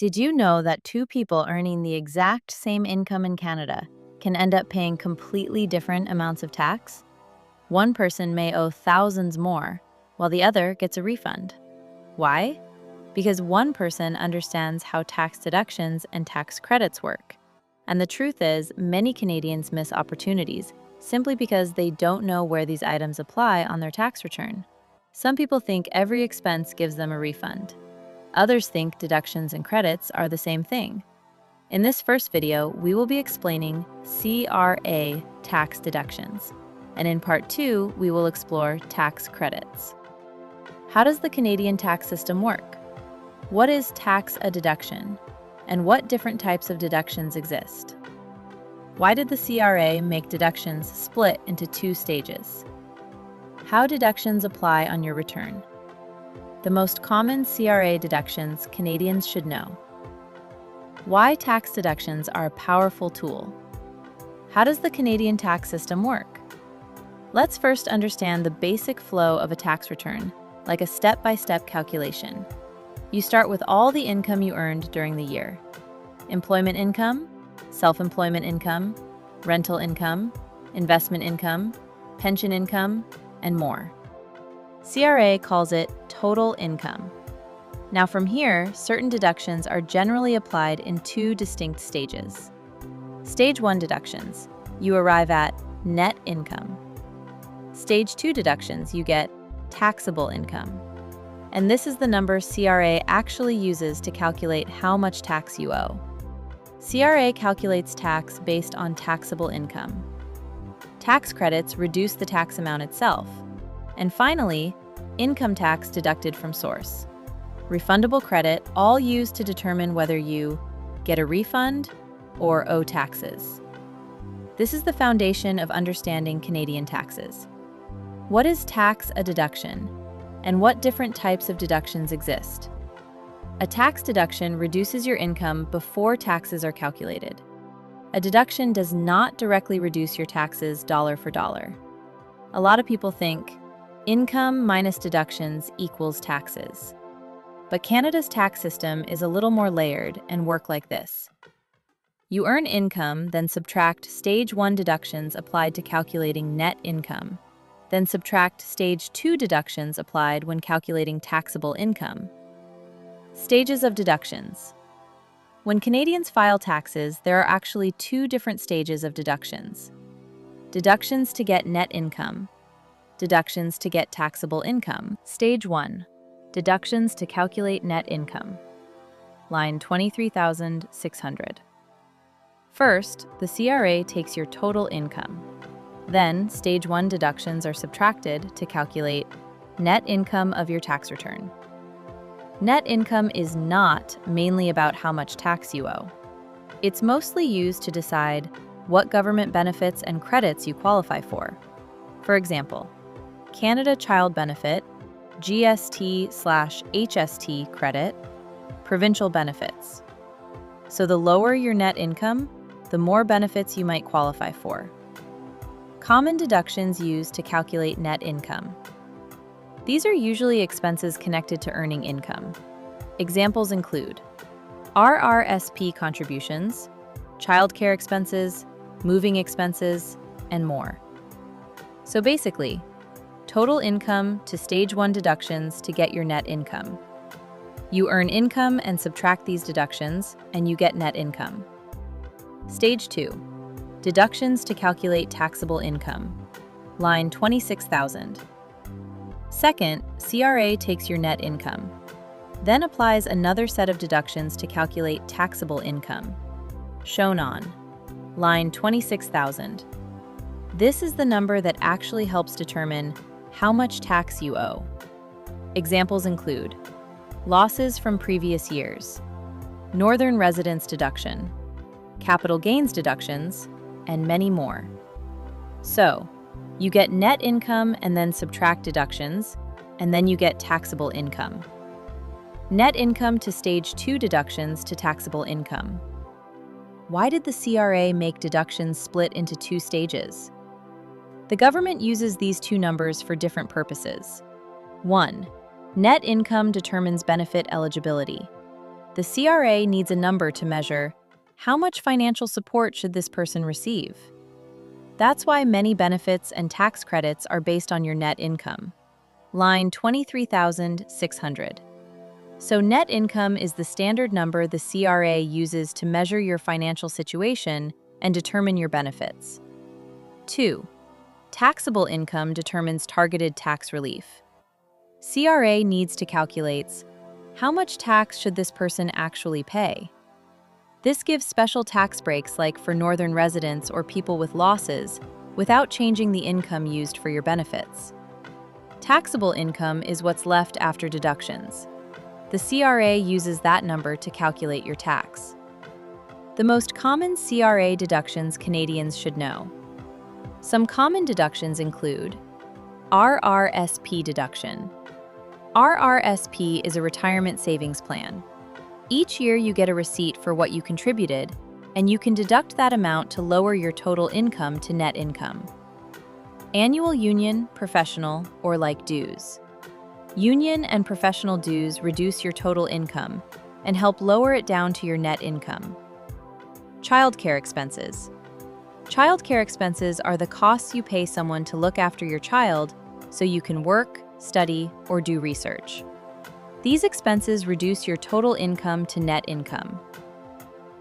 Did you know that two people earning the exact same income in Canada can end up paying completely different amounts of tax? One person may owe thousands more, while the other gets a refund. Why? Because one person understands how tax deductions and tax credits work. And the truth is, many Canadians miss opportunities simply because they don't know where these items apply on their tax return. Some people think every expense gives them a refund. Others think deductions and credits are the same thing. In this first video, we will be explaining CRA tax deductions, and in part 2, we will explore tax credits. How does the Canadian tax system work? What is tax a deduction? And what different types of deductions exist? Why did the CRA make deductions split into two stages? How deductions apply on your return? The most common CRA deductions Canadians should know. Why tax deductions are a powerful tool. How does the Canadian tax system work? Let's first understand the basic flow of a tax return, like a step-by-step calculation. You start with all the income you earned during the year. Employment income, self-employment income, rental income, investment income, pension income, and more. CRA calls it total income. Now from here, certain deductions are generally applied in two distinct stages. Stage 1 deductions, you arrive at net income. Stage 2 deductions, you get taxable income. And this is the number CRA actually uses to calculate how much tax you owe. CRA calculates tax based on taxable income. Tax credits reduce the tax amount itself. And finally, income tax deducted from source. Refundable credit, all used to determine whether you get a refund or owe taxes. This is the foundation of understanding Canadian taxes. What is tax a deduction? And what different types of deductions exist? A tax deduction reduces your income before taxes are calculated. A deduction does not directly reduce your taxes dollar for dollar. A lot of people think income minus deductions equals taxes. But Canada's tax system is a little more layered and work like this. You earn income, then subtract Stage 1 deductions applied to calculating net income. Then subtract Stage 2 deductions applied when calculating taxable income. Stages of deductions. When Canadians file taxes, there are actually two different stages of deductions. Deductions to get net income. Deductions to get taxable income. Stage 1. Deductions to calculate net income. Line 23,600. First, the CRA takes your total income. Then, Stage 1 deductions are subtracted to calculate net income of your tax return. Net income is not mainly about how much tax you owe. It's mostly used to decide what government benefits and credits you qualify for. For example, Canada Child Benefit, GST/HST credit, provincial benefits. So the lower your net income, the more benefits you might qualify for. Common deductions used to calculate net income. These are usually expenses connected to earning income. Examples include RRSP contributions, childcare expenses, moving expenses, and more. So basically, total income to Stage 1 deductions to get your net income. You earn income and subtract these deductions, and you get net income. Stage 2. Deductions to calculate taxable income. Line 26,000. Second, CRA takes your net income, then applies another set of deductions to calculate taxable income, shown on line 26,000. This is the number that actually helps determine how much tax you owe. Examples include losses from previous years, northern residence deduction, capital gains deductions, and many more. So, you get net income and then subtract deductions, and then you get taxable income. Net income to Stage 2 deductions to taxable income. Why did the CRA make deductions split into two stages? The government uses these two numbers for different purposes. 1. Net income determines benefit eligibility. The CRA needs a number to measure how much financial support should this person receive. That's why many benefits and tax credits are based on your net income. Line 23,600. So net income is the standard number the CRA uses to measure your financial situation and determine your benefits. 2. Taxable income determines targeted tax relief. CRA needs to calculate how much tax should this person actually pay. This gives special tax breaks like for northern residents or people with losses without changing the income used for your benefits. Taxable income is what's left after deductions. The CRA uses that number to calculate your tax. The most common CRA deductions Canadians should know. Some common deductions include RRSP deduction. RRSP is a retirement savings plan. Each year you get a receipt for what you contributed, and you can deduct that amount to lower your total income to net income. Annual union, professional, or like dues. Union and professional dues reduce your total income and help lower it down to your net income. Childcare expenses. Childcare expenses are the costs you pay someone to look after your child so you can work, study, or do research. These expenses reduce your total income to net income.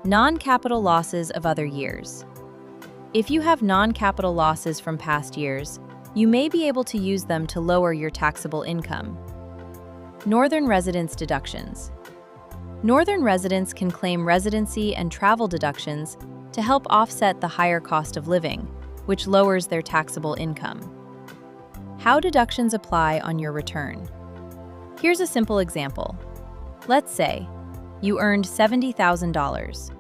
Non-capital losses of other years. If you have non-capital losses from past years, you may be able to use them to lower your taxable income. Northern residents deductions. Northern residents can claim residency and travel deductions to help offset the higher cost of living, which lowers their taxable income. How deductions apply on your return. Here's a simple example. Let's say you earned $70,000.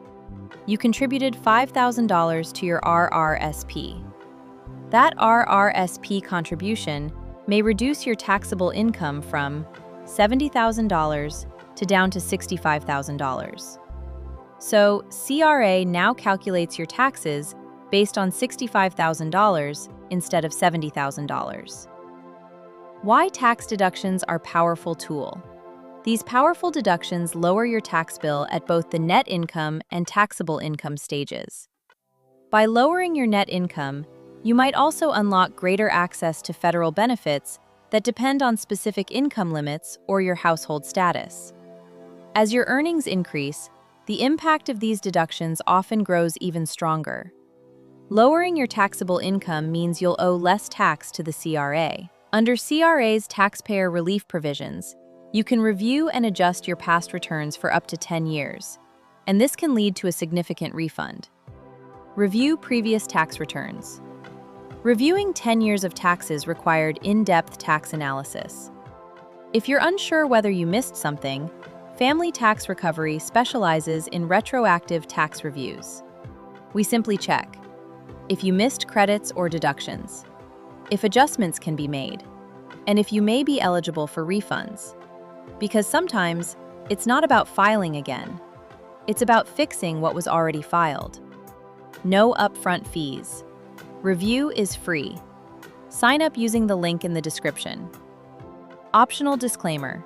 You contributed $5,000 to your RRSP. That RRSP contribution may reduce your taxable income from $70,000 to down to $65,000. So, CRA now calculates your taxes based on $65,000 instead of $70,000. Why tax deductions are a powerful tool. These powerful deductions lower your tax bill at both the net income and taxable income stages. By lowering your net income, you might also unlock greater access to federal benefits that depend on specific income limits or your household status. As your earnings increase, the impact of these deductions often grows even stronger. Lowering your taxable income means you'll owe less tax to the CRA. Under CRA's taxpayer relief provisions, you can review and adjust your past returns for up to 10 years, and this can lead to a significant refund. Review previous tax returns. Reviewing 10 years of taxes required in-depth tax analysis. If you're unsure whether you missed something, Family Tax Recovery specializes in retroactive tax reviews. We simply check if you missed credits or deductions, if adjustments can be made, and if you may be eligible for refunds. Because sometimes, it's not about filing again. It's about fixing what was already filed. No upfront fees. Review is free. Sign up using the link in the description. Optional disclaimer.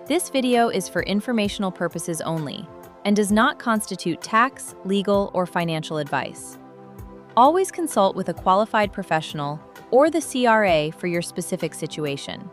This video is for informational purposes only and does not constitute tax, legal, or financial advice. Always consult with a qualified professional or the CRA for your specific situation.